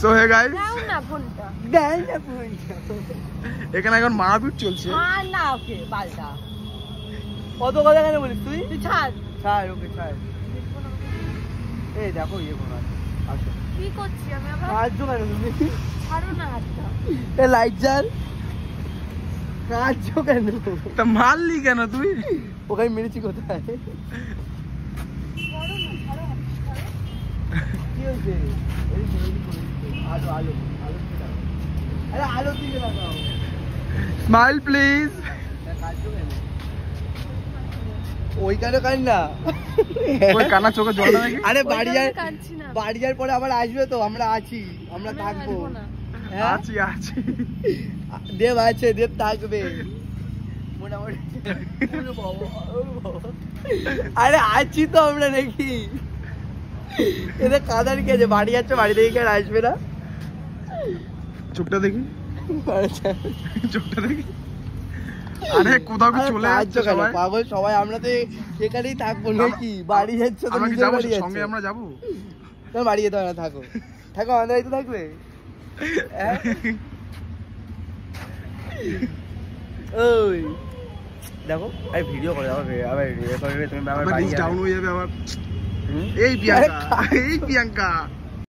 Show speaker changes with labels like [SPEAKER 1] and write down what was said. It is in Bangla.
[SPEAKER 1] সো হে গাইস,
[SPEAKER 2] দাও না ফোনটা,
[SPEAKER 3] দেন না ফোনটা।
[SPEAKER 1] এখানে এখন মারপিট চলছে।
[SPEAKER 2] আর না ওকে পাল্টা।
[SPEAKER 3] কত কথা কেন বলিস তুই?
[SPEAKER 2] তুই ছাড়।
[SPEAKER 3] ছাড় ওকে ছাড়। এই দেখো ইয়ে কোন আছে, আসো।
[SPEAKER 2] কি করছি আমি আবার?
[SPEAKER 3] সাহায্য কেন তুমি?
[SPEAKER 2] ছাড়ো না হাতটা।
[SPEAKER 3] এ লাইট জ্বাল। সাহায্য কেন?
[SPEAKER 1] তা মারলি কেন তুই?
[SPEAKER 3] ওখানে মেরেছি কোথায়?
[SPEAKER 2] করো না, ছাড়ো হাতটা।
[SPEAKER 3] কি হয়েছে? আলো আলো আলো দিকে লাগাও। আরে আলো দিকে লাগাও।
[SPEAKER 1] Smile please.
[SPEAKER 3] সাহায্য কেন? ওইখানে কান না।
[SPEAKER 1] ওই কানা চোখে জল নাকি?
[SPEAKER 3] আরে বাড়ি
[SPEAKER 2] ওইটা
[SPEAKER 3] যাই,
[SPEAKER 2] আমি কাঁদছি না।
[SPEAKER 3] বাড়ি যাওয়ার পরে আবার আসবে তো, আমরা আছি, আমরা
[SPEAKER 2] আমি
[SPEAKER 3] থাকবো।
[SPEAKER 2] আসবো না।
[SPEAKER 3] হ্যাঁ?
[SPEAKER 1] আছি আছি।
[SPEAKER 3] দেব আছে, দেব থাকবে মোটামুটি। আরে আছি তো আমরা নাকি? এদের কাদার কি আছে? বাড়ি যাচ্ছে, বাড়ি থেকে আর আসবে না।
[SPEAKER 1] চোখটা দেখি,
[SPEAKER 3] আচ্ছা।
[SPEAKER 1] চোখটা দেখি। আরে কোথাও কি চলে যাচ্ছে সবাই?
[SPEAKER 3] পাগল সবাই, আমরা তো এখানেই থাকবো নাকি? বাড়ি যাচ্ছে তো,
[SPEAKER 1] আমরা কি
[SPEAKER 3] নিজের
[SPEAKER 1] যাবো?
[SPEAKER 3] বাড়ি যাচ্ছে।
[SPEAKER 1] সঙ্গে আমরা যাবো?
[SPEAKER 3] তোমার বাড়ি যেতে হবে না, থাকো থাকো, আমাদের বাড়িতে থাকবে। হ্যাঁ? ওই দেখো, আরে ভিডিও করে আবার আবার ভিডিও করবে তুমি, আবার বাড়ি
[SPEAKER 1] ডাউন হয়ে যাবে আবার। এই প্রিয়াঙ্কা, এই প্রিয়াঙ্কা।